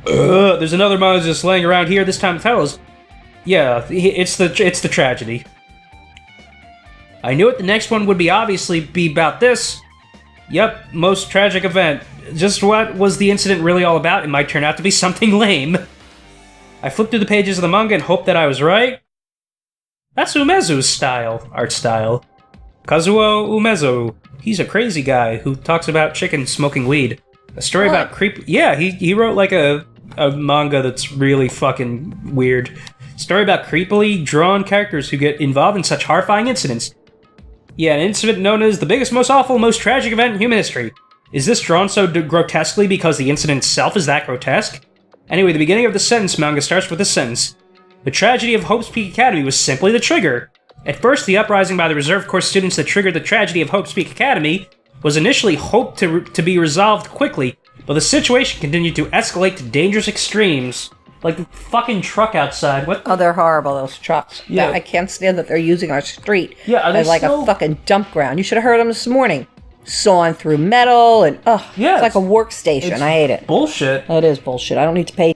There's another manga just laying around here. This time the title is... Yeah, it's the tragedy. I knew it. The next one would obviously be about this. Yep, most tragic event. Just what was the incident really all about? It might turn out to be something lame. I flipped through the pages of the manga and hoped that I was right. That's Umezu's art style. Kazuo Umezu. He's a crazy guy who talks about chickens smoking weed. A story about creep... Yeah, he wrote like a manga that's really fucking weird. Story about creepily drawn characters who get involved in such horrifying incidents. Yeah, an incident known as the biggest, most awful, most tragic event in human history. Is this drawn so grotesquely because the incident itself is that grotesque? Anyway, the beginning of the sentence manga starts with this sentence. The tragedy of Hope's Peak Academy was simply the trigger. At first, the uprising by the reserve course students that triggered the tragedy of Hope's Peak Academy was initially hoped to be resolved quickly, but the situation continued to escalate to dangerous extremes. Like the fucking truck outside. What? Oh, they're horrible, those trucks. Yeah. I can't stand that they're using our street as like a fucking dump ground. You should have heard them this morning. Sawing through metal and, it's like a workstation. I hate it. Bullshit. It is bullshit. I don't need to pay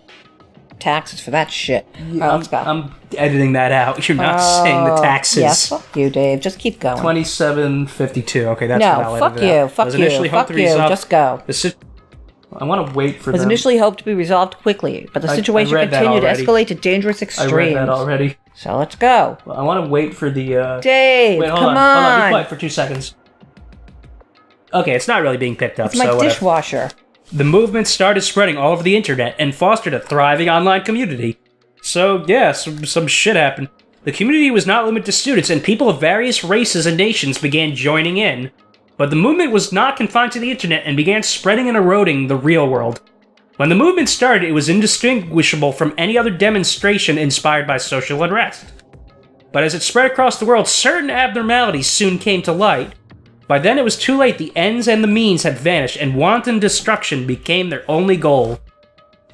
taxes for that shit. Yeah, let's go. I'm editing that out. You're not saying the taxes. Yeah, fuck you, Dave. Just keep going. $27.52. Okay, that's no, what fuck you. Fuck you. Fuck you. Just go. I want to wait for it was initially hoped to be resolved quickly, but the situation continued to escalate to dangerous extremes. I read that already. So let's go. I want to wait for the... Dave, wait, hold come on. Hold on, be on. quiet for 2 seconds. Okay, it's not really being picked up, it's my dishwasher. The movement started spreading all over the internet and fostered a thriving online community. So, yeah, some shit happened. The community was not limited to students, and people of various races and nations began joining in. But the movement was not confined to the internet and began spreading and eroding the real world. When the movement started, it was indistinguishable from any other demonstration inspired by social unrest. But as it spread across the world, certain abnormalities soon came to light. By then it was too late. The ends and the means had vanished, and wanton destruction became their only goal.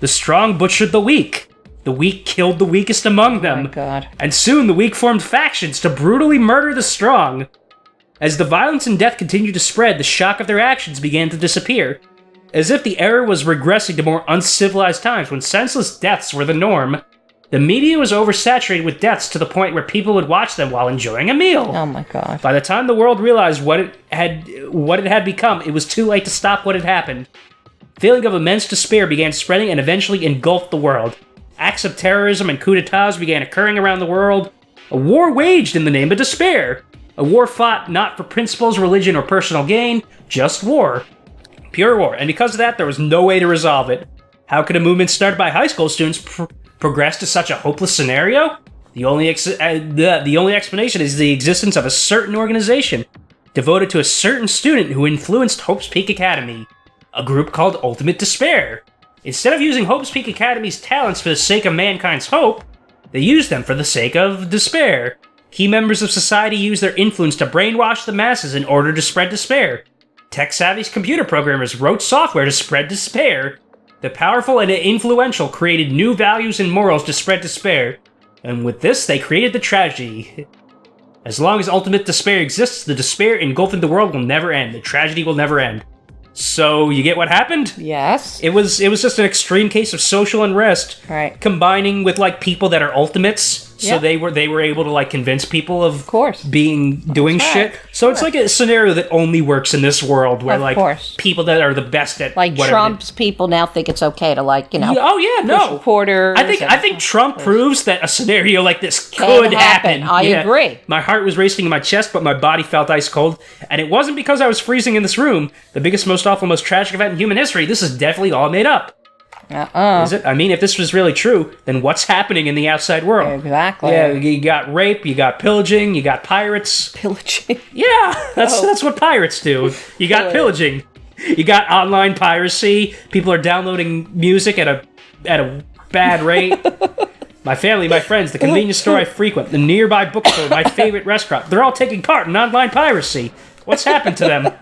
The strong butchered the weak. The weak killed the weakest among them. Oh my God. And soon the weak formed factions to brutally murder the strong. As the violence and death continued to spread, the shock of their actions began to disappear. As if the era was regressing to more uncivilized times when senseless deaths were the norm, the media was oversaturated with deaths to the point where people would watch them while enjoying a meal. Oh my God. By the time the world realized what it had become, it was too late to stop what had happened. Feeling of immense despair began spreading and eventually engulfed the world. Acts of terrorism and coups d'etats began occurring around the world. A war waged in the name of despair. A war fought not for principles, religion, or personal gain, just war. Pure war. And because of that, there was no way to resolve it. How could a movement started by high school students progress to such a hopeless scenario? The only explanation is the existence of a certain organization devoted to a certain student who influenced Hope's Peak Academy, a group called Ultimate Despair. Instead of using Hope's Peak Academy's talents for the sake of mankind's hope, they used them for the sake of despair. Key members of society used their influence to brainwash the masses in order to spread despair. Tech-savvy computer programmers wrote software to spread despair. The powerful and influential created new values and morals to spread despair. And with this, they created the tragedy. As long as ultimate despair exists, the despair engulfing the world will never end. The tragedy will never end. So, you get what happened? Yes. It was just an extreme case of social unrest, right, combining with like people that are ultimates. So they were able to like convince people of doing shit. So it's like a scenario that only works in this world, where people that are the best at like Trump's people now think it's okay to push reporters. I think Trump proves that a scenario like this could happen. I agree. My heart was racing in my chest, but my body felt ice cold, and it wasn't because I was freezing in this room. The biggest, most awful, most tragic event in human history. This is definitely all made up. Is it? I mean, if this was really true, then what's happening in the outside world? Exactly. Yeah, you got rape, you got pillaging, you got pirates. Pillaging? Yeah, that's what pirates do. You got pillaging. You got online piracy. People are downloading music at a bad rate. My family, my friends, the convenience store I frequent, the nearby bookstore, my favorite restaurant, they're all taking part in online piracy. What's happened to them?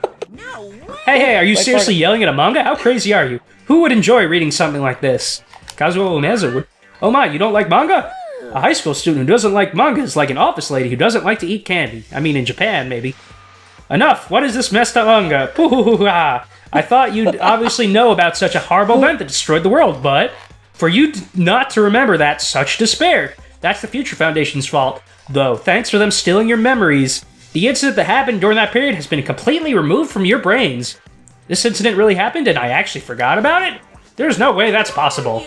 Hey, are you seriously yelling at a manga? How crazy are you? Who would enjoy reading something like this? Kazuo Umezu would. Oh my, you don't like manga? A high school student who doesn't like manga is like an office lady who doesn't like to eat candy. I mean, in Japan, maybe. Enough! What is this messed up manga? Pooh-hoo-hoo-ha! I thought you'd obviously know about such a horrible event that destroyed the world, but For you not to remember that, such despair. That's the Future Foundation's fault. Though, thanks for them stealing your memories. The incident that happened during that period has been completely removed from your brains. This incident really happened and I actually forgot about it? There's no way that's possible.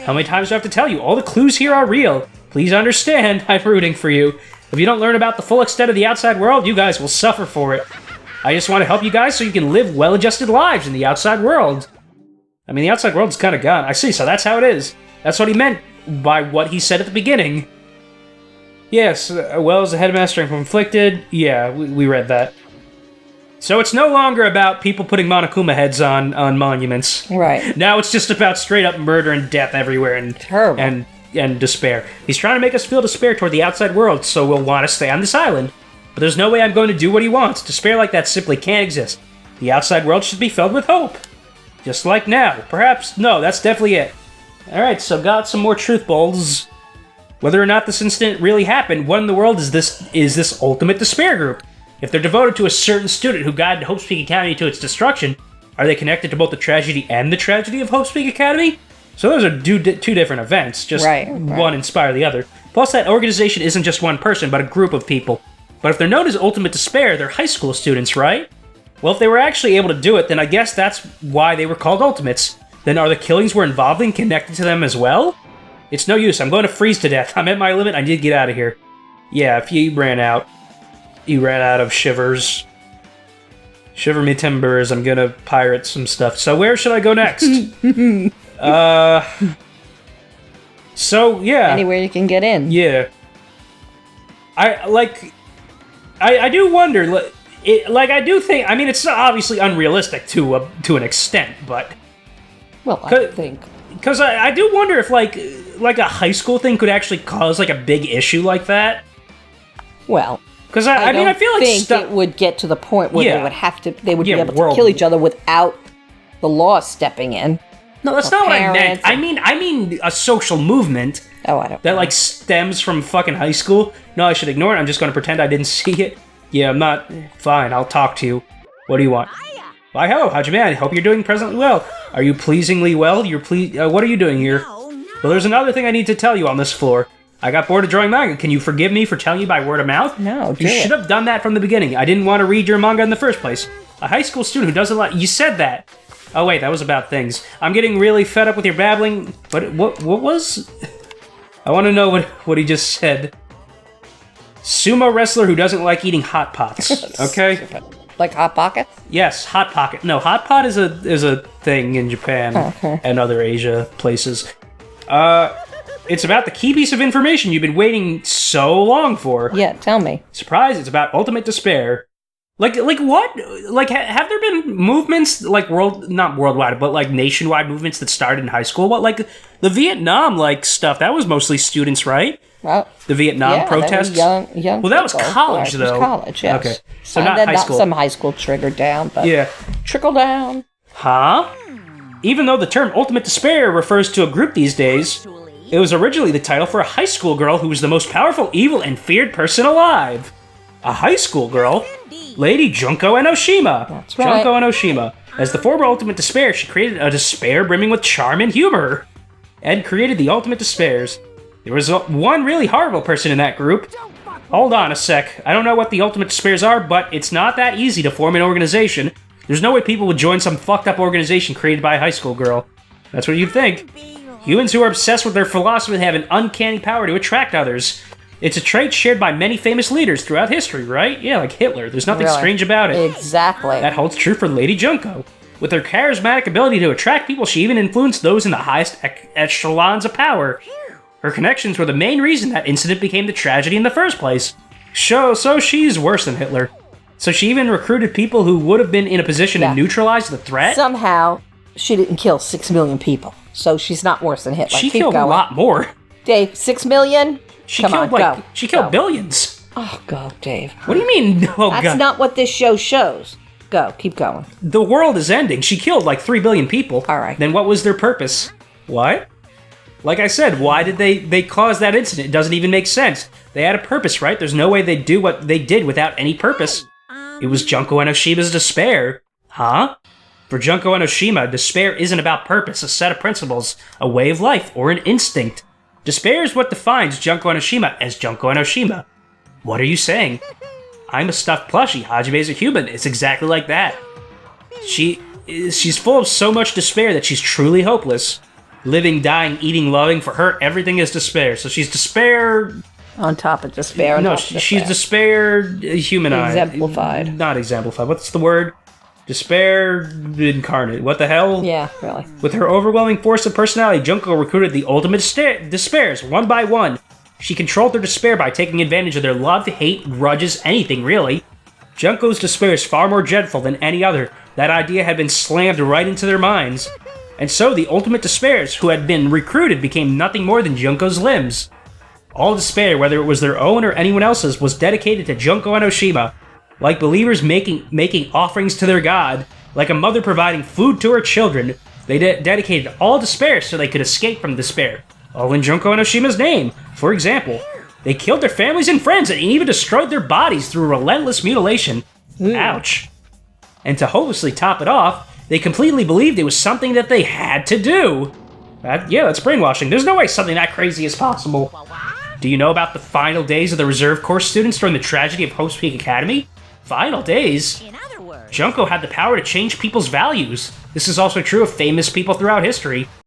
How many times do I have to tell you? All the clues here are real. Please understand, I'm rooting for you. If you don't learn about the full extent of the outside world, you guys will suffer for it. I just want to help you guys so you can live well-adjusted lives in the outside world. I mean, the outside world's kind of gone. I see, so that's how it is. That's what he meant by what he said at the beginning. Yes, well as the headmaster conflicted. Yeah, we read that. So it's no longer about people putting Monokuma heads on monuments. Right. Now it's just about straight-up murder and death everywhere and terrible. And despair. He's trying to make us feel despair toward the outside world, so we'll want to stay on this island. But there's no way I'm going to do what he wants. Despair like that simply can't exist. The outside world should be filled with hope. Just like now. Perhaps, no, that's definitely it. Alright, so got some more truth bowls. Whether or not this incident really happened, what in the world is this ultimate despair group? If they're devoted to a certain student who guided Hope's Peak Academy to its destruction, are they connected to both the tragedy and the tragedy of Hope's Peak Academy? So those are two different events, just one inspire the other. Plus, that organization isn't just one person, but a group of people. But if they're known as Ultimate Despair, they're high school students, right? Well, if they were actually able to do it, then I guess that's why they were called Ultimates. Then are the killings we're involved in connected to them as well? It's no use, I'm going to freeze to death. I'm at my limit, I need to get out of here. Yeah, if you ran out. You ran out of shivers. Shiver me timbers, I'm gonna pirate some stuff. So where should I go next? So, yeah. Anywhere you can get in. Yeah. I do wonder, I do think, I mean, it's obviously unrealistic to an extent, but... Well, I think... Because I do wonder if, like a high school thing could actually cause, like, a big issue like that. Well... Because I mean, I feel like it would get to the point where they would be able to kill each other without the law stepping in. No, that's not what I meant. I mean a social movement. Oh, I don't that know. Like stems from fucking high school. No, I should ignore it. I'm just going to pretend I didn't see it. Yeah, I'm not. Fine, I'll talk to you. What do you want? Why, hello, how'd you man? I hope you're doing presently well. Are you pleasingly well? What are you doing here? Well, there's another thing I need to tell you on this floor. I got bored of drawing manga. Can you forgive me for telling you by word of mouth? No, You should have done that from the beginning. I didn't want to read your manga in the first place. A high school student who doesn't like... You said that. Oh, wait, that was about things. I'm getting really fed up with your babbling. What was... I want to know what he just said. Sumo wrestler who doesn't like eating Hot Pots. Okay? Like Hot Pockets? Yes, Hot Pocket. No, Hot Pot is a thing in Japan and other Asia places. It's about the key piece of information you've been waiting so long for. Yeah, tell me. Surprise, it's about ultimate despair. Like what? Like, have there been movements, like, not worldwide, but, like, nationwide movements that started in high school? What, like, the Vietnam, like, stuff, that was mostly students, right? Well, the Vietnam protests? Young well, that was college, though. It was college, yes. Okay, so not high school. Some high school triggered down, but trickle down. Huh? Even though the term ultimate despair refers to a group these days... It was originally the title for a high school girl who was the most powerful, evil, and feared person alive. A high school girl? Lady Junko Enoshima. That's right. Junko Enoshima. As the former Ultimate Despair, she created a despair brimming with charm and humor. Ed created the Ultimate Despairs. There was one really horrible person in that group. Hold on a sec. I don't know what the Ultimate Despairs are, but it's not that easy to form an organization. There's no way people would join some fucked up organization created by a high school girl. That's what you'd think. Humans who are obsessed with their philosophy have an uncanny power to attract others. It's a trait shared by many famous leaders throughout history, right? Yeah, like Hitler. There's nothing strange about it. Exactly. That holds true for Lady Junko. With her charismatic ability to attract people, she even influenced those in the highest echelons of power. Her connections were the main reason that incident became the tragedy in the first place. So she's worse than Hitler. So she even recruited people who would have been in a position to neutralize the threat? Somehow, she didn't kill 6 million people. So she's not worse than Hitler. She killed a lot more. Dave, 6 million? She killed billions. Oh, go, Dave. What do you mean? Oh, That's not what this show shows. Go, keep going. The world is ending. She killed like 3 billion people. All right. Then what was their purpose? What? Like I said, why did they cause that incident? It doesn't even make sense. They had a purpose, right? There's no way they'd do what they did without any purpose. It was Junko Enoshima's despair. Huh? For Junko Enoshima, despair isn't about purpose, a set of principles, a way of life, or an instinct. Despair is what defines Junko Enoshima as Junko Enoshima. What are you saying? I'm a stuffed plushie. Hajime's a human. It's exactly like that. She's full of so much despair that she's truly hopeless. Living, dying, eating, loving, for her, everything is despair. So she's despair... On top of despair. No, she's despair humanized. Exemplified. Not exemplified. What's the word? Despair incarnate. What the hell? Yeah, really. With her overwhelming force of personality, Junko recruited the ultimate despairs, one by one. She controlled their despair by taking advantage of their love, hate, grudges, anything, really. Junko's despair is far more dreadful than any other. That idea had been slammed right into their minds. And so the ultimate despairs, who had been recruited, became nothing more than Junko's limbs. All despair, whether it was their own or anyone else's, was dedicated to Junko Enoshima. Like believers making offerings to their god, like a mother providing food to her children, they dedicated all despair so they could escape from despair. All in Junko Enoshima's name. For example, they killed their families and friends and even destroyed their bodies through relentless mutilation. Ouch. And to hopelessly top it off, they completely believed it was something that they had to do. Yeah, that's brainwashing. There's no way something that crazy is possible. Do you know about the final days of the reserve corps students during the tragedy of Hope's Peak Academy? Final days? In other words, Junko had the power to change people's values. This is also true of famous people throughout history.